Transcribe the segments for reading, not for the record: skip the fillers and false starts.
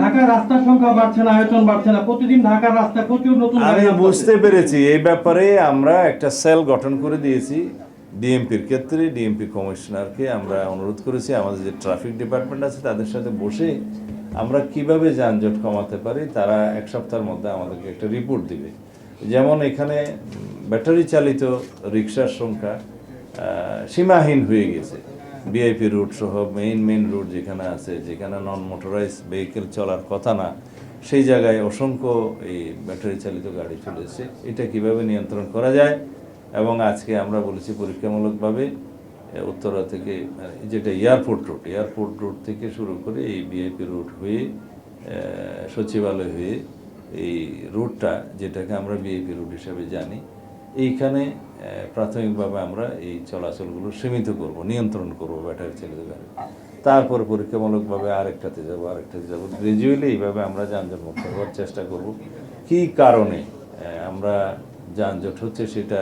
ঢাকার রাস্তার সংখ্যা বাড়ছে না, আয়তন বাড়ছে না, প্রতিদিন ঢাকার রাস্তা প্রচুর নতুন। আমি বুঝতে পেরেছি, এই ব্যাপারে আমরা একটা সেল গঠন করে দিয়েছি ডিএমপির ক্ষেত্রে। ডিএমপি কমিশনারকে আমরা অনুরোধ করেছি আমাদের যে ট্রাফিক ডিপার্টমেন্ট আছে তাদের সাথে বসে আমরা কিভাবে যানজট কমাতে পারি, তারা এক সপ্তাহের মধ্যে আমাদেরকে একটা রিপোর্ট দিবে। যেমন এখানে ব্যাটারি চালিত রিক্সার সংখ্যা সীমাহীন হয়ে গেছে। ভিআইপি রুট সহ মেইন রুট যেখানে আছে, যেখানে নন মোটরাইজ ভেহিকেল চলার কথা না, সেই জায়গায় অসংখ্য এই ব্যাটারি চালিত গাড়ি চলেছে। এটা কিভাবে নিয়ন্ত্রণ করা যায়, এবং আজকে আমরা বলেছি পরীক্ষামূলকভাবে উত্তরা থেকে যেটা এয়ারপোর্ট রুট থেকে শুরু করে এই ভিআইপি রুট হয়ে সচিবালয় হয়ে এই রুটটা, যেটাকে আমরা ভিআইপি রুট হিসাবে জানি, এইখানে প্রাথমিকভাবে আমরা এই চলাচলগুলো সীমিত করব, নিয়ন্ত্রণ করব ব্যাটারি চালিত গাড়ি। তারপরে পরীক্ষামূলকভাবে আরেকটাতে যাব গ্রাজুয়ালি এইভাবে আমরা যানজট মুক্ত হওয়ার চেষ্টা করব। কী কারণে আমরা যানজট হচ্ছে সেটা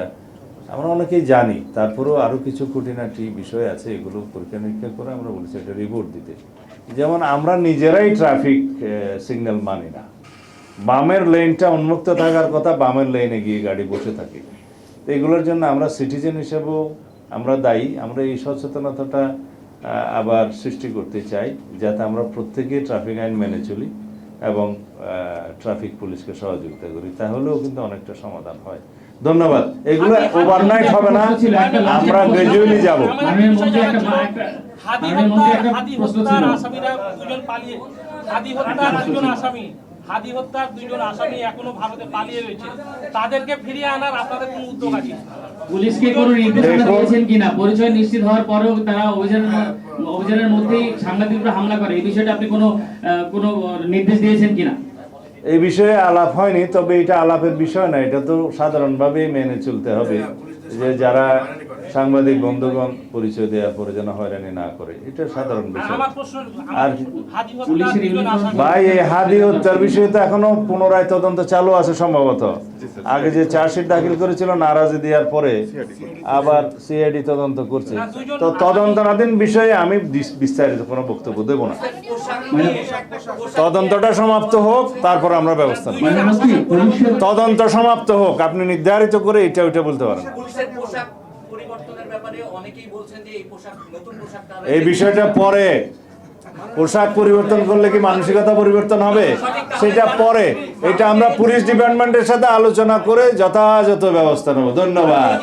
আমরা অনেকেই জানি, তারপরেও আরও কিছু খুঁটিনাটি বিষয় আছে, এগুলো পরীক্ষা নিরীক্ষা করে আমরা বলেছি একটা রিপোর্ট দিতে। যেমন আমরা নিজেরাই ট্রাফিক সিগন্যাল মানি না, বামের লেনটা উন্মুক্ত থাকার কথা, বামের লেনে গিয়ে গাড়ি বসে থাকে। তো এগুলোর জন্য আমরা সিটিজেন হিসেবেও আমরা দায়ী। আমরা এই সচেতনতাটা আবার সৃষ্টি করতে চাই, যাতে আমরা প্রত্যেকে ট্রাফিক আইন মেনে চলি এবং ট্রাফিক পুলিশকে সহযোগিতা করি, তাহলেও কিন্তু অনেকটা সমাধান হয়। ধন্যবাদ। এগুলো ওভারনাইট হবে না, আমরা গ্রাজুয়ালি যাব। হাদি হত্যার দুইজন আসামি এখনো ভারতে পালিয়ে রয়েছে, তাদেরকে ফিরিয়ে আনার আপনাদের কোনো উদ্যোগ আছে? পুলিশকে কোনো নির্দেশনা দিয়েছেন কিনা? পরিচয় নিশ্চিত হওয়ার পরেও তারা অভিযানের মধ্যেই সাংবাদিকরা হামলা করে, এই বিষয়টা আপনি কোনো নির্দেশ দিয়েছেন কিনা? এই বিষয়ে আলাপ হয়নি, তবে এটা আলাপের বিষয় না, এটা তো সাধারণভাবেই মেনে চলতে হবে যে যারা সাংবাদিক বন্ধুগণ পরিচয় দেওয়ার পরে যেন হয়রানি না করে, এটা সাধারণ বিষয়। আর ভাই, এই হাদি হত্যার বিষয়ে তো এখনো পুনরায় তদন্ত চালু আছে সম্ভবত। আগে যে চার্জশিট দাখিল করেছিল নারাজি দেওয়ার পরে আবার সিআইডি তদন্ত করছে, তো তদন্তনাধীন বিষয়ে আমি বিস্তারিত কোনো বক্তব্য দেব না। তদন্তটা সমাপ্ত হোক, তারপর আমরা ব্যবস্থা নেব। তদন্ত সমাপ্ত হোক, আপনি নির্ধারিত করে এটা ওইটা বলতে পারেন। এই বিষয়টা পরে, পোশাক পরিবর্তন করলে কি মানসিকতা পরিবর্তন হবে সেটা পরে, এটা আমরা পুলিশ ডিপার্টমেন্টের সাথে আলোচনা করে যথাযথ ব্যবস্থা নেব। ধন্যবাদ।